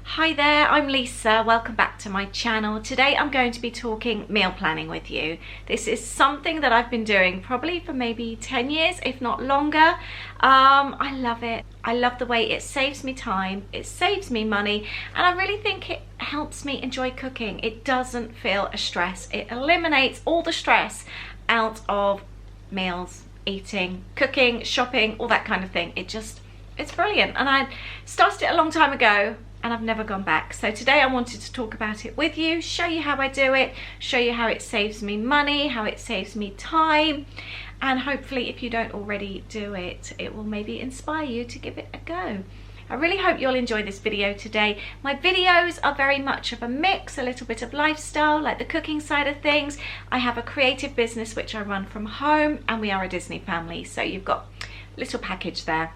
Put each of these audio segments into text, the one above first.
Hi there, I'm Lisa. Welcome back to my channel. Today I'm going to be talking meal planning with you. This is something that I've been doing probably for maybe 10 years, if not longer. I love it. I love the way it saves me time, it saves me money, and I really think it helps me enjoy cooking. It doesn't feel a stress. It eliminates all the stress out of meals, eating, cooking, shopping, all that kind of thing. It's brilliant, and I started it a long time ago and I've never gone back. So today I wanted to talk about it with you, show you how I do it, show you how it saves me money, how it saves me time, and hopefully if you don't already do it, it will maybe inspire you to give it a go. I really hope you'll enjoy this video today. My videos are very much of a mix, a little bit of lifestyle, like the cooking side of things. I have a creative business which I run from home, and we are a Disney family, so you've got a little package there.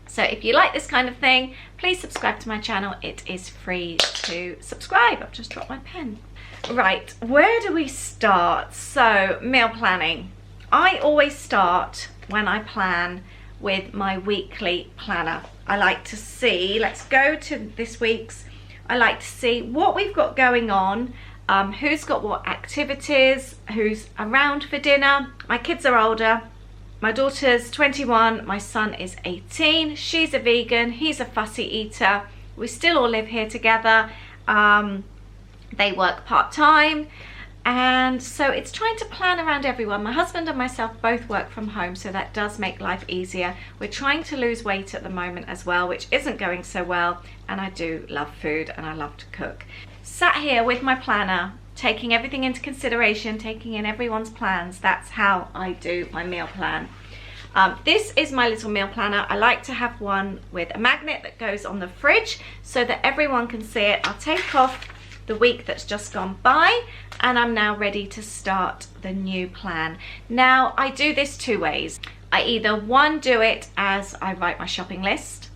So if you like this kind of thing, please subscribe to my channel. It is free to subscribe. I've just dropped my pen. Right, where do we start? So, meal planning. I always start when I plan with my weekly planner. I like to see, let's go to this week's, I like to see what we've got going on, who's got what activities, who's around for dinner. My kids are older. My daughter's 21, my son is 18, she's a vegan, he's a fussy eater. We still all live here together. They work part-time, and so it's trying to plan around everyone. My husband and myself both work from home, so that does make life easier. We're trying to lose weight at the moment as well, which isn't going so well, and I do love food and I love to cook. Sat here with my planner, taking everything into consideration, taking in everyone's plans. That's how I do my meal plan. This is my little meal planner. I like to have one with a magnet that goes on the fridge so that everyone can see it. I'll take off the week that's just gone by, and I'm now ready to start the new plan. Now, I do this two ways. I either do it as I write my shopping list,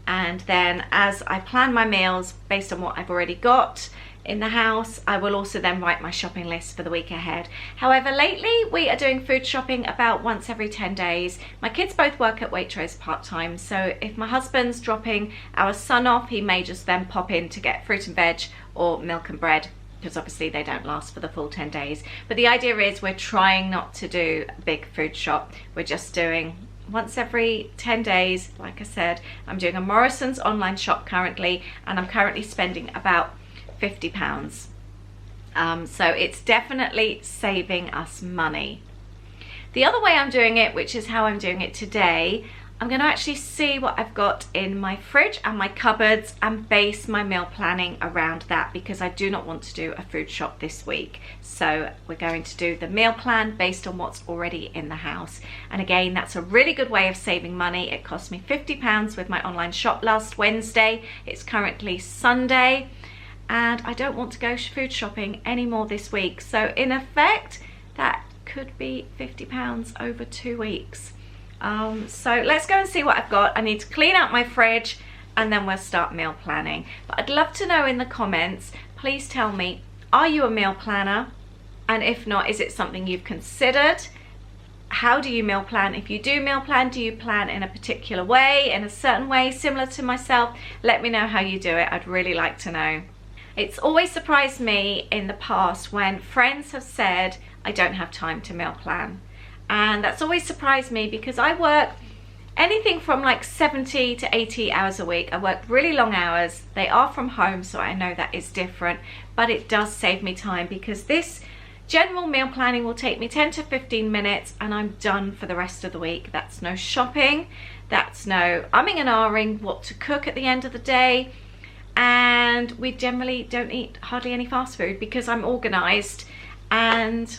and then as I plan my meals based on what I've already got in the house, I will also then write my shopping list for the week ahead. However, lately we are doing food shopping about once every 10 days. My kids both work at Waitrose part-time, so if my husband's dropping our son off, he may just then pop in to get fruit and veg or milk and bread, because obviously they don't last for the full 10 days. But the idea is we're trying not to do a big food shop. We're just doing once every 10 days. Like I said, I'm doing a Morrison's online shop currently, and I'm currently spending about £50. So it's definitely saving us money. The other way I'm doing it, which is how I'm doing it today, I'm going to actually see what I've got in my fridge and my cupboards and base my meal planning around that, because I do not want to do a food shop this week. So we're going to do the meal plan based on what's already in the house. And again, that's a really good way of saving money. It cost me £50 with my online shop last Wednesday. It's currently Sunday, and I don't want to go food shopping anymore this week. So in effect, that could be £50 over 2 weeks. So let's go and see what I've got. I need to clean out my fridge, and then we'll start meal planning. But I'd love to know in the comments, please tell me, are you a meal planner? And if not, is it something you've considered? How do you meal plan? If you do meal plan, do you plan in a particular way, in a certain way, similar to myself? Let me know how you do it. I'd really like to know. It's always surprised me in the past when friends have said, I don't have time to meal plan. And that's always surprised me, because I work anything from like 70 to 80 hours a week. I work really long hours. They are from home, so I know that is different, but it does save me time, because this general meal planning will take me 10 to 15 minutes and I'm done for the rest of the week. That's no shopping. That's no umming and ahhing what to cook at the end of the day. And we generally don't eat hardly any fast food, because I'm organised and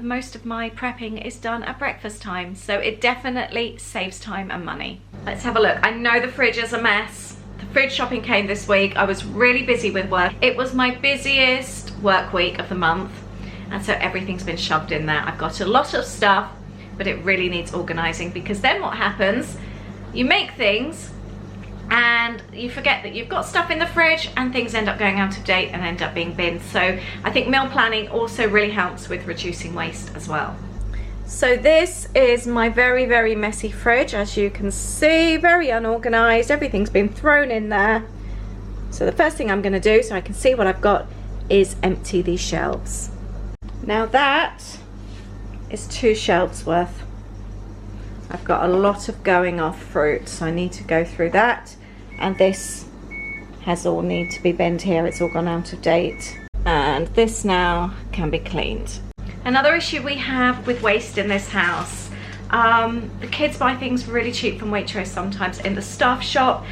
most of my prepping is done at breakfast time. So it definitely saves time and money. Let's have a look. I know the fridge is a mess. The fridge shopping came this week. I was really busy with work. It was my busiest work week of the month, and so everything's been shoved in there. I've got a lot of stuff, but it really needs organising, because then what happens, you make things and you forget that you've got stuff in the fridge, and things end up going out of date and end up being binned. So I think meal planning also really helps with reducing waste as well. So this is my very, very messy fridge. As you can see, very unorganized. Everything's been thrown in there. So the first thing I'm going to do, so I can see what I've got, is empty these shelves. Now that is 2 shelves worth. I've got a lot of going off fruit, so I need to go through that. And this has all need to be binned here. It's all gone out of date. And this now can be cleaned. Another issue we have with waste in this house, the kids buy things really cheap from Waitrose sometimes in the staff shop.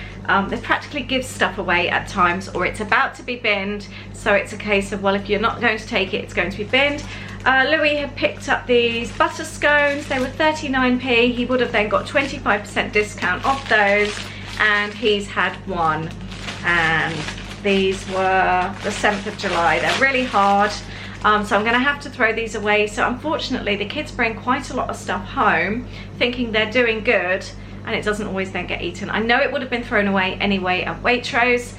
They practically give stuff away at times, or it's about to be binned, so it's a case of, well, if you're not going to take it, it's going to be binned. Louis had picked up these butter scones. They were 39p. He would have then got 25% discount off those, and he's had one. And these were the 7th of July. They're really hard. So I'm going to have to throw these away. So unfortunately the kids bring quite a lot of stuff home thinking they're doing good, and it doesn't always then get eaten. I know it would have been thrown away anyway at Waitrose,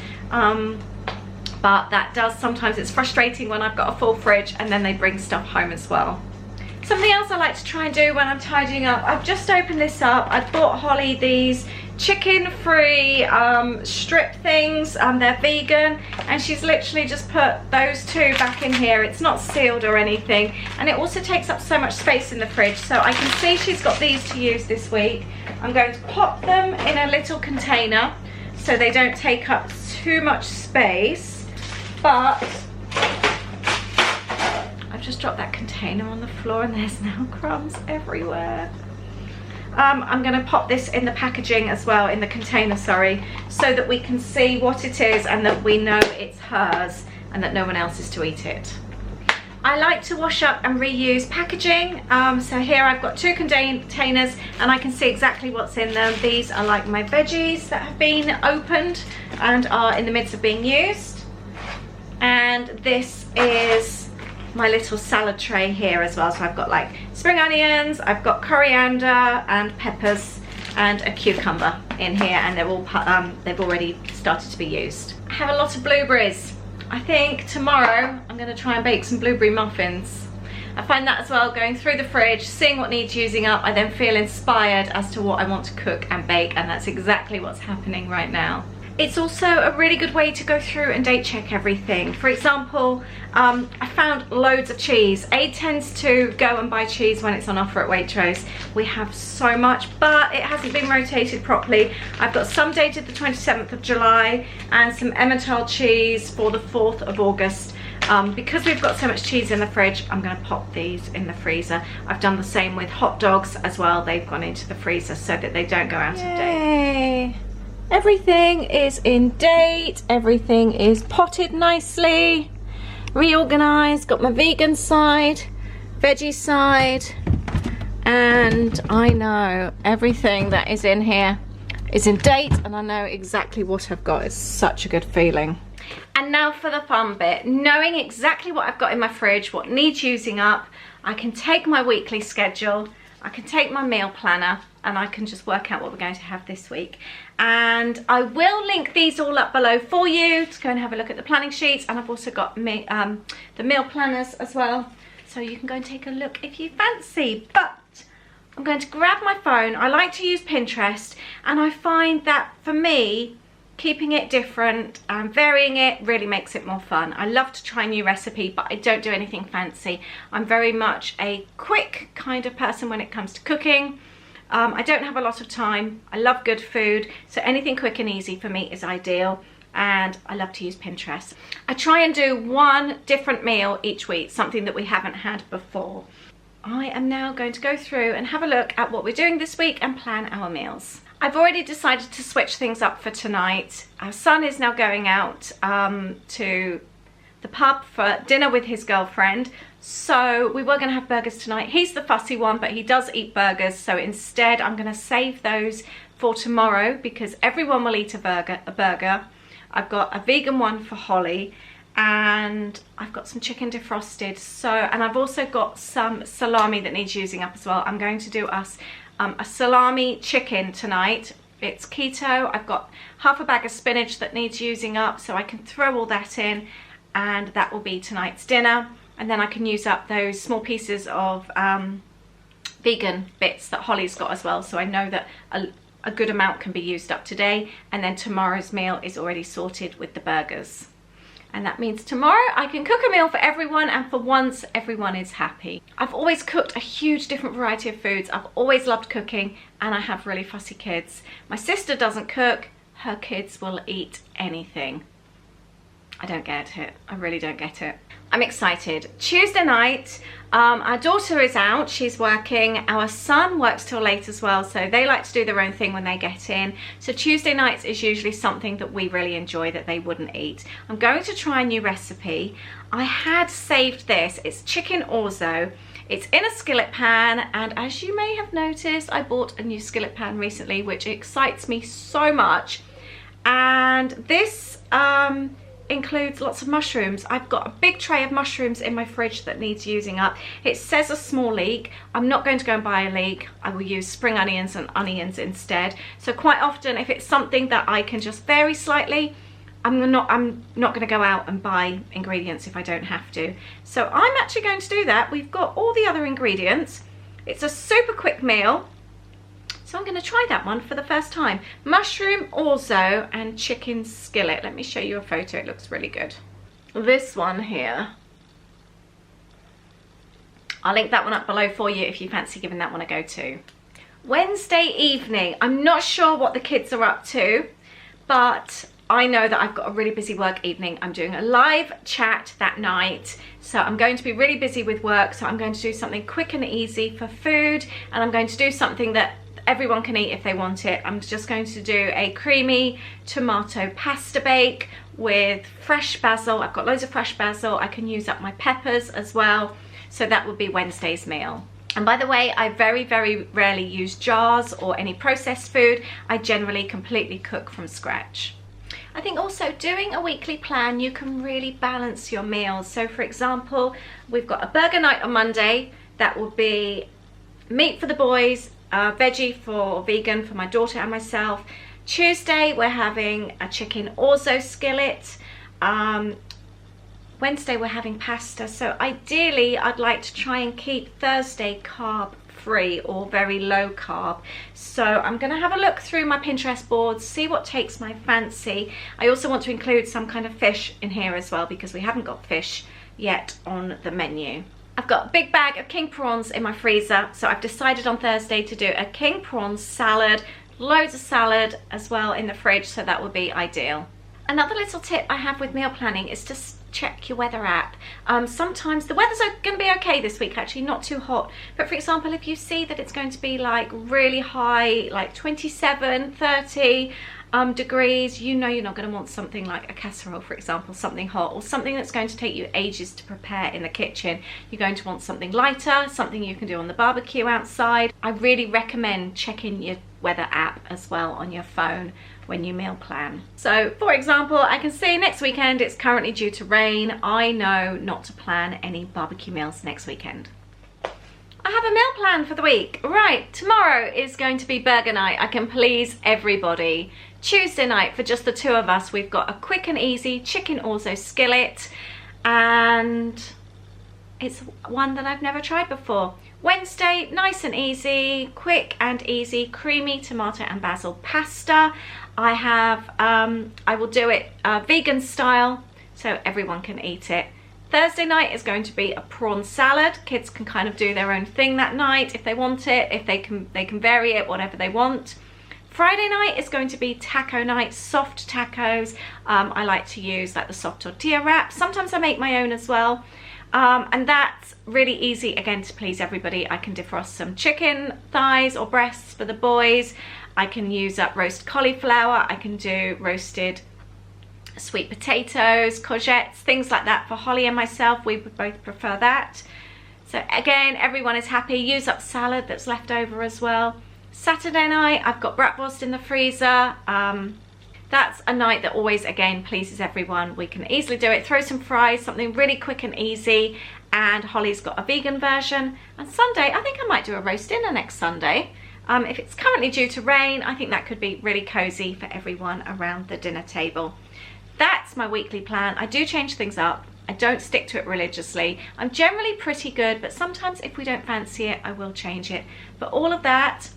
but that does sometimes, it's frustrating when I've got a full fridge and then they bring stuff home as well. Something else I like to try and do when I'm tidying up, I've just opened this up. I bought Holly these chicken-free strip things. They're vegan, and she's literally just put those 2 back in here. It's not sealed or anything, and it also takes up so much space in the fridge. So I can see she's got these to use this week. I'm going to pop them in a little container so they don't take up too much space, but I've just dropped that container on the floor and there's now crumbs everywhere. I'm going to pop this in the packaging as well, in the container, sorry, so that we can see what it is and that we know it's hers and that no one else is to eat it. I like to wash up and reuse packaging. So here I've got 2 containers and I can see exactly what's in them. These are like my veggies that have been opened and are in the midst of being used. And this is my little salad tray here as well. So I've got like spring onions, I've got coriander and peppers and a cucumber in here, and they're all they've already started to be used. I have a lot of blueberries. I think tomorrow I'm going to try and bake some blueberry muffins. I find that as well, going through the fridge, seeing what needs using up, I then feel inspired as to what I want to cook and bake, and that's exactly what's happening right now. It's also a really good way to go through and date check everything. For example, I found loads of cheese. Aid tends to go and buy cheese when it's on offer at Waitrose. We have so much, but it hasn't been rotated properly. I've got some dated the 27th of July and some Emmental cheese for the 4th of August. Because we've got so much cheese in the fridge, I'm going to pop these in the freezer. I've done the same with hot dogs as well. They've gone into the freezer so that they don't go out of date. Everything is in date, everything is potted nicely, reorganized, got my vegan side, veggie side, and I know everything that is in here is in date and I know exactly what I've got. It's such a good feeling. And now for the fun bit, knowing exactly what I've got in my fridge, what needs using up, I can take my weekly schedule, I can take my meal planner, and I can just work out what we're going to have this week. And I will link these all up below for you to go and have a look at the planning sheets, and I've also got the meal planners as well, so you can go and take a look if you fancy. But I'm going to grab my phone. I like to use Pinterest, and I find that for me, keeping it different and varying it really makes it more fun. I love to try a new recipe, but I don't do anything fancy. I'm very much a quick kind of person when it comes to cooking. I don't have a lot of time. I love good food, so anything quick and easy for me is ideal, and I love to use Pinterest. I try and do one different meal each week, something that we haven't had before. I am now going to go through and have a look at what we're doing this week and plan our meals. I've already decided to switch things up for tonight. Our son is now going out to the pub for dinner with his girlfriend. So we were going to have burgers tonight. He's the fussy one, but he does eat burgers. So instead, I'm going to save those for tomorrow because everyone will eat a burger. I've got a vegan one for Holly, and I've got some chicken defrosted. And I've also got some salami that needs using up as well. I'm going to do us a salami chicken tonight. It's keto. I've got half a bag of spinach that needs using up, so I can throw all that in, and that will be tonight's dinner. And then I can use up those small pieces of vegan bits that Holly's got as well, so I know that a good amount can be used up today, and then tomorrow's meal is already sorted with the burgers. And that means tomorrow I can cook a meal for everyone, and for once everyone is happy. I've always cooked a huge different variety of foods. I've always loved cooking, and I have really fussy kids. My sister doesn't cook. Her kids will eat anything. I don't get it. I really don't get it. I'm excited. Tuesday night, our daughter is out. She's working. Our son works till late as well, so they like to do their own thing when they get in. So Tuesday nights is usually something that we really enjoy that they wouldn't eat. I'm going to try a new recipe. I had saved this. It's chicken orzo. It's in a skillet pan, and as you may have noticed, I bought a new skillet pan recently, which excites me so much. And this includes lots of mushrooms. I've got a big tray of mushrooms in my fridge that needs using up. It says a small leek. I'm not going to go and buy a leek. I will use spring onions and onions instead. So quite often, if it's something that I can just vary slightly, I'm not going to go out and buy ingredients if I don't have to. So I'm actually going to do that. We've got all the other ingredients. It's a super quick meal. So I'm going to try that one for the first time. Mushroom orzo and chicken skillet. Let me show you a photo. It looks really good. This one here. I'll link that one up below for you if you fancy giving that one a go too. Wednesday evening. I'm not sure what the kids are up to, but I know that I've got a really busy work evening. I'm doing a live chat that night, so I'm going to be really busy with work. So I'm going to do something quick and easy for food, and I'm going to do something that everyone can eat if they want it. I'm just going to do a creamy tomato pasta bake with fresh basil. I've got loads of fresh basil. I can use up my peppers as well. So that would be Wednesday's meal. And by the way, I very, very rarely use jars or any processed food. I generally completely cook from scratch. I think also doing a weekly plan, you can really balance your meals. So for example, we've got a burger night on Monday. That will be meat for the boys, veggie for vegan for my daughter and myself. Tuesday we're having a chicken orzo skillet. Wednesday we're having pasta. So ideally I'd like to try and keep Thursday carb free or very low carb. So I'm going to have a look through my Pinterest boards, see what takes my fancy. I also want to include some kind of fish in here as well, because we haven't got fish yet on the menu. I've got a big bag of king prawns in my freezer, so I've decided on Thursday to do a king prawn salad. Loads of salad as well in the fridge, so that would be ideal. Another little tip I have with meal planning is to check your weather app. Sometimes the weather's going to be okay this week, actually not too hot, but for example, if you see that it's going to be like really high, like 27, 30 degrees, you know you're not going to want something like a casserole, for example, something hot, or something that's going to take you ages to prepare in the kitchen. You're going to want something lighter, something you can do on the barbecue outside. I really recommend checking your weather app as well on your phone when you meal plan. So for example, I can see next weekend it's currently due to rain. I know not to plan any barbecue meals next weekend. I have a meal plan for the week. Right, tomorrow is going to be burger night. I can please everybody. Tuesday night, for just the two of us, we've got a quick and easy chicken orzo skillet, and it's one that I've never tried before. Wednesday, nice and easy, quick and easy, creamy tomato and basil pasta. I will do it vegan style, so everyone can eat it. Thursday night is going to be a prawn salad. Kids can kind of do their own thing that night if they want it, if they can vary it, whatever they want. Friday night is going to be taco night, soft tacos. I like to use like the soft tortilla wraps. Sometimes I make my own as well. And that's really easy, again, to please everybody. I can defrost some chicken thighs or breasts for the boys. I can use up roast cauliflower. I can do roasted sweet potatoes, courgettes, things like that for Holly and myself. We would both prefer that. So again, everyone is happy. Use up salad that's left over as well. Saturday night, I've got bratwurst in the freezer. That's a night that always, again, pleases everyone. We can easily do it. Throw some fries, something really quick and easy. And Holly's got a vegan version. And Sunday, I think I might do a roast dinner next Sunday. If it's currently due to rain, I think that could be really cozy for everyone around the dinner table. That's my weekly plan. I do change things up. I don't stick to it religiously. I'm generally pretty good, but sometimes if we don't fancy it, I will change it. But all of that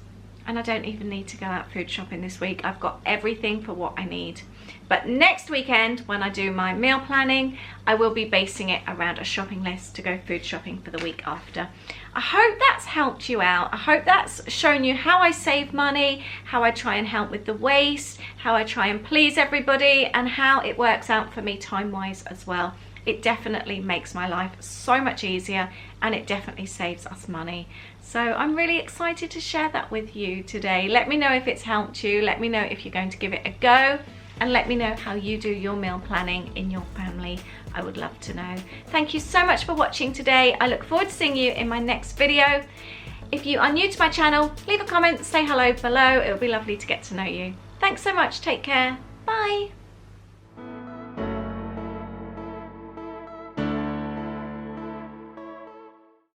and I don't even need to go out food shopping this week. I've got everything for what I need. But next weekend, when I do my meal planning, I will be basing it around a shopping list to go food shopping for the week after. I hope that's helped you out. I hope that's shown you how I save money, how I try and help with the waste, how I try and please everybody, and how it works out for me time-wise as well. It definitely makes my life so much easier, and it definitely saves us money. So I'm really excited to share that with you today. Let me know if it's helped you. Let me know if you're going to give it a go, and let me know how you do your meal planning in your family. I would love to know. Thank you so much for watching today. I look forward to seeing you in my next video. If you are new to my channel, leave a comment, say hello below. It would be lovely to get to know you. Thanks so much. Take care. Bye.